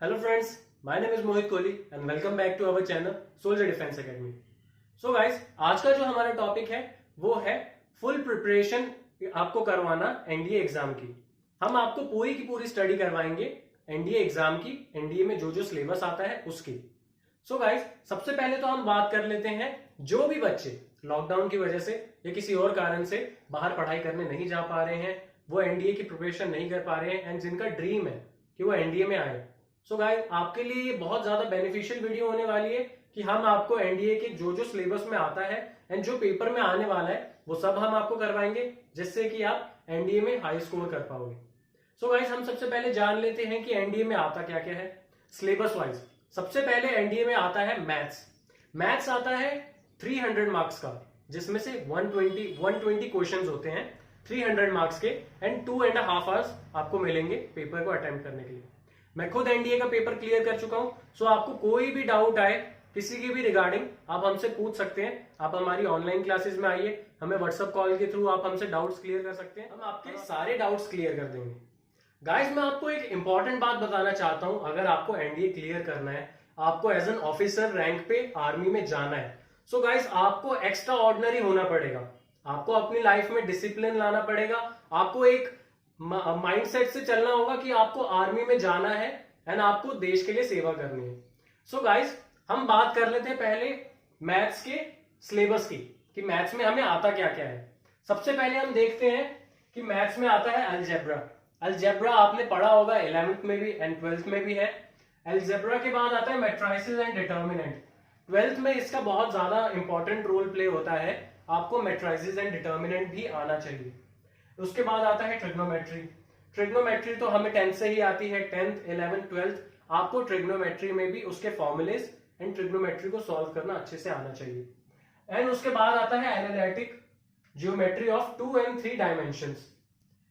Hello friends, my name is Mohit Kohli and welcome back to our channel Soldier Defense Academy. So guys, आज का जो हमारा topic है वो है फुल प्रिपरेशन आपको करवाना एनडीए एग्जाम की। हम आपको पूरी की पूरी स्टडी करवाएंगे एनडीए एग्जाम की, एनडीए में जो जो सिलेबस आता है उसकी। सो गाइस, सबसे पहले तो हम बात कर लेते हैं जो भी बच्चे लॉकडाउन की वजह से या किसी और कारण से बाहर पढ़ाई करने नहीं जा पा रहे हैं, वो एनडीए की प्रिपरेशन नहीं कर पा रहे हैं एंड जिनका ड्रीम है कि वो एनडीए में आए। सो गाइस, आपके लिए ये बहुत ज्यादा बेनिफिशियल वीडियो होने वाली है कि हम आपको एनडीए के जो जो सिलेबस में आता है एंड जो पेपर में आने वाला है वो सब हम आपको करवाएंगे, जिससे कि आप एनडीए में हाई स्कोर कर पाओगे। सो गाइस, हम सबसे पहले जान लेते हैं कि एनडीए में आता क्या क्या है सिलेबस वाइज। सबसे पहले एनडीए में आता है मैथ्स। मैथ्स आता है 300 मार्क्स का, जिसमें से 120 क्वेश्चंस होते हैं 300 मार्क्स के एंड 2.5 आवर्स आपको मिलेंगे पेपर को अटेम्प्ट करने के लिए। मैं खुद एनडीए का पेपर क्लियर कर चुका हूं, सो आपको कोई भी डाउट आए किसी की भी रिगार्डिंग आप हमसे पूछ सकते हैं। आप हमारी ऑनलाइन क्लासेस में आइए, हमें व्हाट्सएप कॉल के थ्रू आप हमसे डाउट्स क्लियर कर सकते हैं, हम आपके सारे डाउट्स क्लियर कर देंगे। गाइस, मैं आपको एक इंपॉर्टेंट बात बताना चाहता हूं। अगर आपको एनडीए क्लियर करना है, आपको एज एन ऑफिसर रैंक पे आर्मी में जाना है, सो गाइस आपको एक्स्ट्रा ऑर्डिनरी होना पड़ेगा। आपको अपनी लाइफ में डिसिप्लिन लाना पड़ेगा। आपको एक माइंडसेट से चलना होगा कि आपको आर्मी में जाना है एंड आपको देश के लिए सेवा करनी है। सो गाइस, हम बात कर लेते हैं पहले मैथ्स के सिलेबस की कि मैथ्स में हमें आता क्या क्या है। सबसे पहले हम देखते हैं कि मैथ्स में आता है अलजेब्रा। अलजेब्रा आपने पढ़ा होगा 11th में भी एंड 12th में भी है। अलजेब्रा के बाद आता है मैट्राइसेस एंड डिटर्मिनेंट। 12th में इसका बहुत ज्यादा इंपॉर्टेंट रोल प्ले होता है, आपको मैट्राइसेस एंड डिटर्मिनेंट भी आना चाहिए। उसके बाद आता है ट्रिग्नोमेट्री। ट्रिग्नोमेट्री तो हमें 10th से ही आती है, 10th 11th 12th आपको ट्रिग्नोमेट्री में भी उसके फॉर्मुलेस एंड ट्रिग्नोमेट्री को सॉल्व करना अच्छे से आना चाहिए। एंड उसके बाद आता है analytic geometry of 2 and 3 dimensions,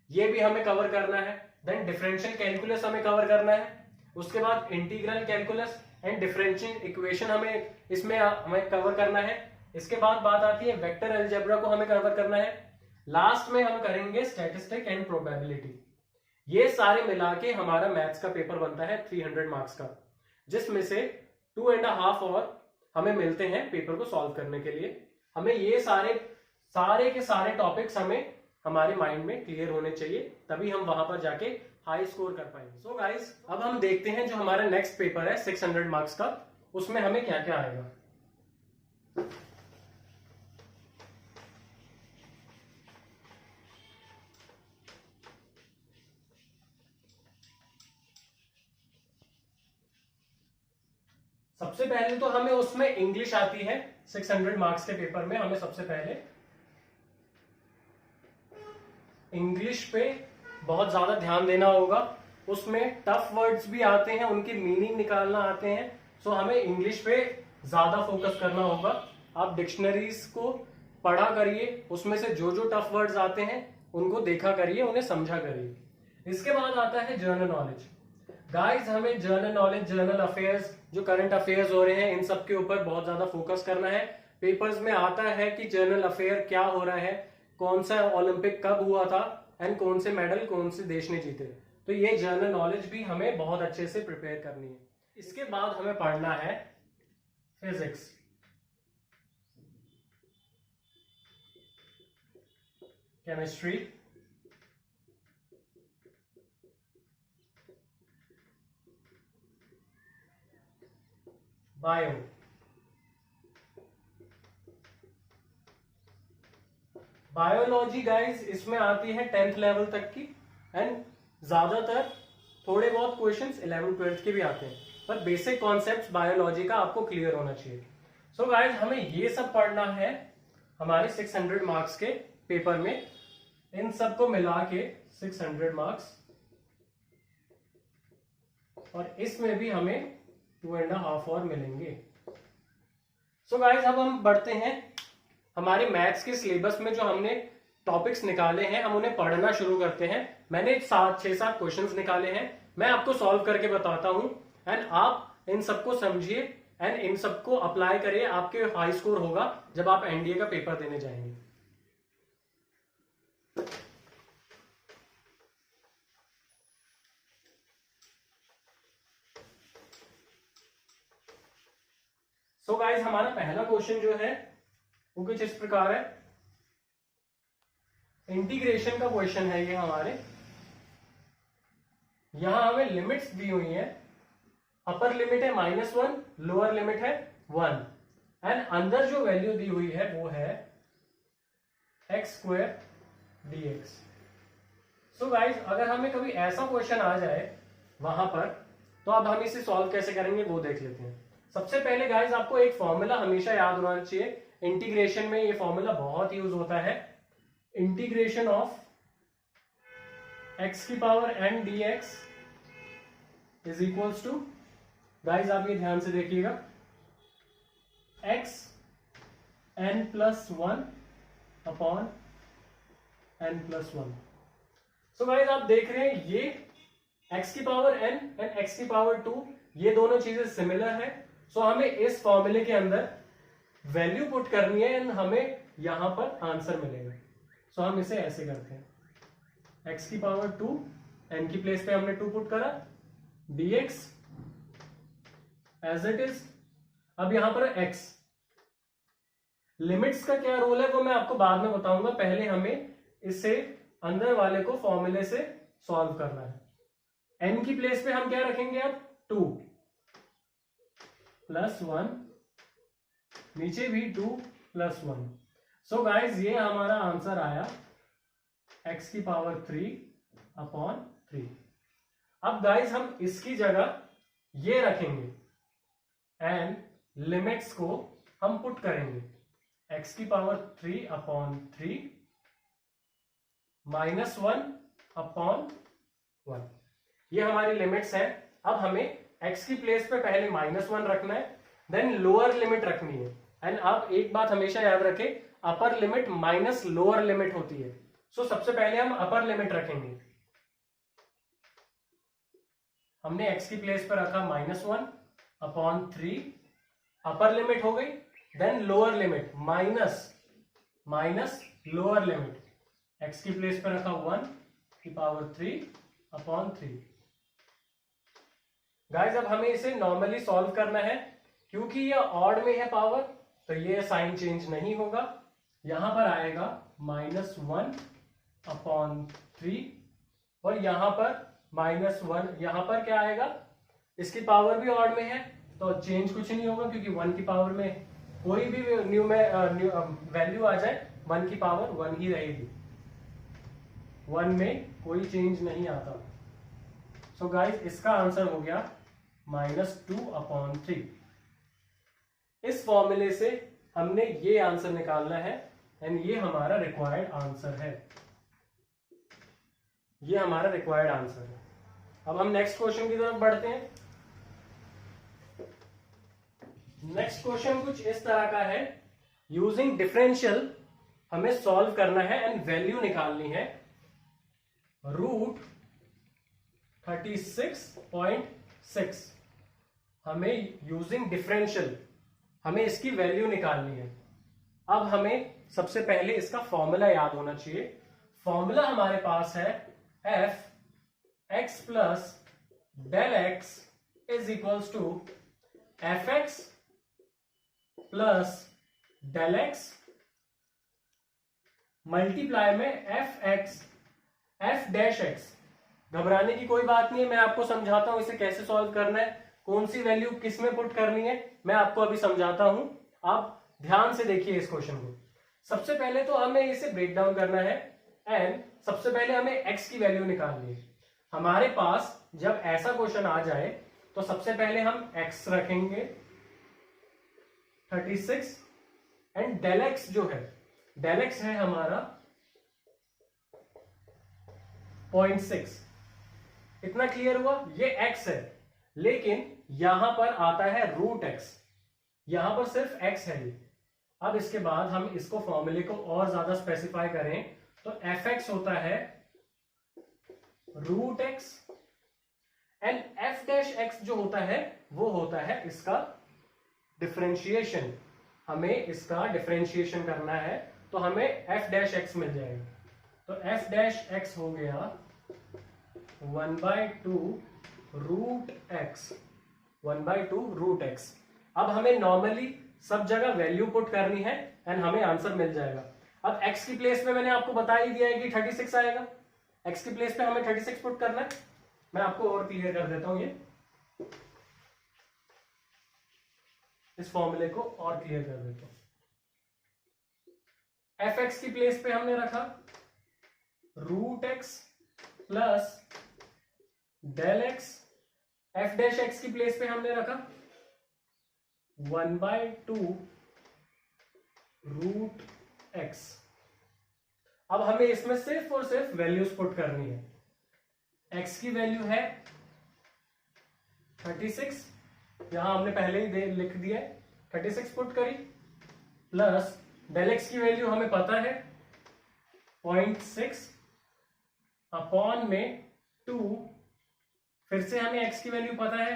ये भी हमें कवर करना है। देन डिफरेंशियल कैलकुलस हमें कवर करना है। उसके बाद integral calculus and differential equation हमें कवर करना है। इसके बाद बात आती है वेक्टर अलजेब्रा को हमें कवर करना है। लास्ट में हम करेंगे स्टैटिस्टिक एंड प्रोबेबिलिटी। ये सारे मिला के हमारा मैथ्स का पेपर बनता है 300 मार्क्स का, जिसमें से 2.5 और हमें मिलते हैं पेपर को सॉल्व करने के लिए। हमें ये सारे के सारे टॉपिक्स हमारे माइंड में क्लियर होने चाहिए, तभी हम वहां पर जाके हाई स्कोर कर पाएंगे। सो गाइस, अब हम देखते हैं जो हमारा नेक्स्ट पेपर है 600 मार्क्स का, उसमें हमें क्या क्या आएगा। सबसे पहले तो हमें उसमें इंग्लिश आती है। 600 मार्क्स के पेपर में हमें सबसे पहले इंग्लिश पे बहुत ज्यादा ध्यान देना होगा। उसमें टफ वर्ड्स भी आते हैं, उनकी मीनिंग निकालना आते हैं। सो हमें इंग्लिश पे ज्यादा फोकस करना होगा। आप डिक्शनरीज को पढ़ा करिए, उसमें से जो जो टफ वर्ड्स आते हैं उनको देखा करिए, उन्हें समझा करिए। इसके बाद आता है जर्नल नॉलेज। गाइस, हमें जर्नल नॉलेज, जर्नल अफेयर्स, जो करंट अफेयर्स हो रहे हैं, इन सब के ऊपर बहुत ज्यादा फोकस करना है। पेपर्स में आता है कि जर्नल अफेयर क्या हो रहा है, कौन सा ओलंपिक कब हुआ था एंड कौन से मेडल कौन से देश ने जीते। तो ये जर्नल नॉलेज भी हमें बहुत अच्छे से प्रिपेयर करनी है। इसके बाद हमें पढ़ना है physics. Chemistry, bio, biology guys इसमें आती है 10th लेवल तक की एंड ज्यादातर थोड़े बहुत क्वेश्चंस 11th 12th के भी आते हैं, पर बेसिक कॉन्सेप्ट्स बायोलॉजी का आपको क्लियर होना चाहिए। सो गाइस, हमें ये सब पढ़ना है हमारे 600 मार्क्स के पेपर में। इन सबको मिला के 600 मार्क्स, और इसमें भी हमें 2.5 और मिलेंगे। सो गाइस, अब हम बढ़ते हैं हमारे मैथ्स के सिलेबस में। जो हमने टॉपिक्स निकाले हैं हम उन्हें पढ़ना शुरू करते हैं। मैंने 6-7 क्वेश्चंस निकाले हैं, मैं आपको सॉल्व करके बताता हूं एंड आप इन सबको समझिए एंड इन सबको अप्लाई करिए। आपके हाई स्कोर होगा जब आप एनडीए का पेपर देने जाएंगे। सो गाइस हमारा पहला क्वेश्चन जो है वो कुछ इस प्रकार है, इंटीग्रेशन का क्वेश्चन है ये हमारे। यहां हमें लिमिट्स दी हुई है, अपर लिमिट है -1, लोअर लिमिट है 1 एंड अंदर जो वैल्यू दी हुई है वो है x² dx। सो गाइस अगर हमें कभी ऐसा क्वेश्चन आ जाए वहां पर, तो अब हम इसे सॉल्व कैसे करेंगे वो देख लेते हैं। सबसे पहले गाइस आपको एक फॉर्मूला हमेशा याद होना चाहिए, इंटीग्रेशन में ये फॉर्मूला बहुत यूज होता है, integration of x⁴n dx is equals to, guys आप ये ध्यान से देखिएगा, xn+1 upon n+1। So guys आप देख रहे हैं ये x⁴n एंड x⁴2 ये दोनों चीजें सिमिलर है। सो हमें इस फॉर्मूले के अंदर वैल्यू पुट करनी है एंड हमें यहां पर आंसर मिलेगा। सो हम इसे ऐसे करते हैं, x⁴2 n की प्लेस पे हमने 2 पुट करा, dx एज इट इज। अब यहां पर x, लिमिट्स का क्या रोल है वो मैं आपको बाद में बताऊंगा, पहले हमें इसे अंदर वाले को फॉर्मूले से सॉल्व करना है। n की प्लेस पे हम क्या रखेंगे अब 2 + 1, नीचे भी 2 + 1। सो गाइज ये हमारा आंसर आया x⁴3 अपॉन 3। अब गाइज हम इसकी जगह ये रखेंगे एंड लिमिट्स को हम पुट करेंगे, x⁴3 अपॉन 3 -1 अपॉन 1, ये हमारी लिमिट्स है। अब हमें x की प्लेस पे पहले -1 रखना है, देन लोअर लिमिट रखनी है। एंड आप एक बात हमेशा याद रखें, upper limit minus lower limit होती है। सो सबसे पहले हम अपर लिमिट रखेंगे, हमने x की प्लेस पर रखा -1 अपॉन 3, अपर लिमिट हो गई, then lower limit minus lower limit, x की प्लेस पर रखा 1⁴3 अपॉन 3। गाइज अब हमें इसे नॉर्मली सॉल्व करना है, क्योंकि ये ऑड में है पावर तो ये साइन चेंज नहीं होगा, यहां पर आएगा -1 अपॉन 3 और यहां पर -1, यहां पर क्या आएगा, इसकी पावर भी ऑड में है तो चेंज कुछ नहीं होगा, क्योंकि 1 की पावर में कोई भी वैल्यू आ जाए 1 की पावर 1 ही रहेगी, 1 में कोई चेंज नहीं आता। सो गाइज इसका आंसर हो गया -2 अपॉन 3। इस फॉर्मूले से हमने ये आंसर निकालना है एंड ये हमारा रिक्वायर्ड आंसर है, ये हमारा रिक्वायर्ड आंसर है। अब हम नेक्स्ट क्वेश्चन की तरफ बढ़ते हैं। नेक्स्ट क्वेश्चन कुछ इस तरह का है, यूजिंग डिफरेंशियल हमें सॉल्व करना है एंड वैल्यू निकालनी है √36.6। हमें यूजिंग डिफरेंशियल हमें इसकी वैल्यू निकालनी है। अब हमें सबसे पहले इसका फॉर्मूला याद होना चाहिए। फॉर्मूला हमारे पास है f(x + del(x) is equals to fx + del(x) multiply में f'(x). घबराने की कोई बात नहीं है, मैं आपको समझाता हूं इसे कैसे सॉल्व करना है, कौन सी वैल्यू किस में पुट करनी है, मैं आपको अभी समझाता हूं। आप ध्यान से देखिए इस क्वेश्चन को। सबसे पहले तो हमें इसे ब्रेक डाउन करना है एंड सबसे पहले हमें x की वैल्यू निकालनी है। हमारे पास जब ऐसा क्वेश्चन आ जाए तो सबसे पहले हम x रखेंगे 36 एंड del(x) जो है, del(x) है हमारा 0.6। इतना क्लियर हुआ, ये x है, लेकिन यहां पर आता है √x, यहां पर सिर्फ x है ये। अब इसके बाद हम इसको फॉर्मूले को और ज्यादा स्पेसिफाई करें तो fx होता है √x एंड f'(x) जो होता है वो होता है इसका डिफरेंशिएशन। हमें इसका डिफरेंशिएशन करना है तो हमें f'(x) मिल जाएगा। तो f'(x) हो गया 1/2 √x, 1/2 √x। अब हमें नॉर्मली सब जगह वैल्यू पुट करनी है एंड हमें आंसर मिल जाएगा। अब x की प्लेस पे मैंने आपको बता ही दिया है कि 36 आएगा। x की प्लेस पे हमें 36 पुट करना है। मैं आपको और क्लियर कर देता हूं, ये इस फॉर्मूले को और क्लियर कर देता हूं। fx की प्लेस पे हमने रखा √x plus del x. f dash x की प्लेस पे हमने रखा 1/2 √x। अब हमें इसमें सिर्फ और सिर्फ वैल्यूज पुट करनी है। x की वैल्यू है 36, यहां हमने पहले ही लिख दिया है, 36 पुट करी, प्लस डेल x की वैल्यू हमें पता है 0.6 अपॉन में 2, फिर से हमें x की वैल्यू पता है।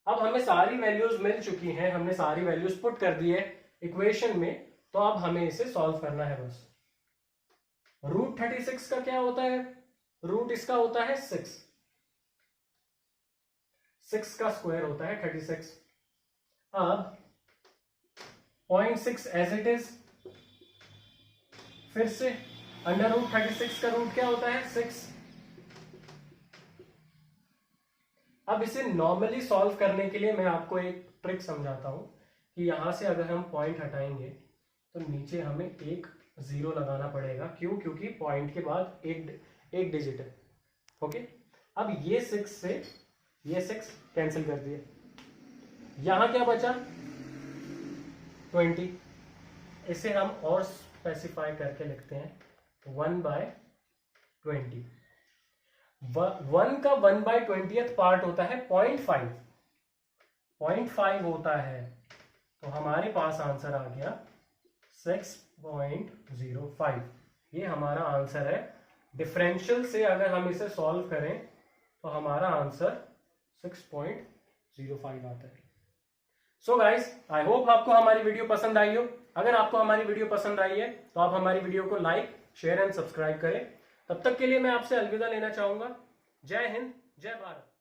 अब हमें सारी वैल्यूज मिल चुकी हैं, हमने सारी वैल्यूज पुट कर दी है इक्वेशन में, तो अब हमें इसे सॉल्व करना है बस। √36 का क्या होता है? रूट इसका होता है 6, 6 का स्क्वायर होता है 36। अब 0.6 एज इट इज, फिर से √36 का रूट क्या होता है? 6। अब इसे नॉर्मली सॉल्व करने के लिए मैं आपको एक ट्रिक समझाता हूं कि यहां से अगर हम पॉइंट हटाएंगे तो नीचे हमें एक 0 लगाना पड़ेगा। क्यों? क्योंकि पॉइंट के बाद एक डिजिट है। ओके, अब ये 6 से ये 6 कैंसिल कर दिए, यहां क्या बचा? 20। इसे हम और स्पेसिफाई करके लिखते हैं 1/20। 1 का 1/20th पार्ट होता है 0.5, 0.5 होता है, तो हमारे पास आंसर आ गया 6.05। ये हमारा आंसर है। डिफरेंशियल से अगर हम इसे सॉल्व करें तो हमारा आंसर 6.05 आता है। सो गाइस, आई होप आपको हमारी वीडियो पसंद आई हो। अगर आपको हमारी वीडियो पसंद आई है तो आप हमारी वीडियो को लाइक, शेयर एंड सब्सक्राइब करें। तब तक के लिए मैं आपसे अलविदा लेना चाहूंगा। जय हिंद, जय भारत।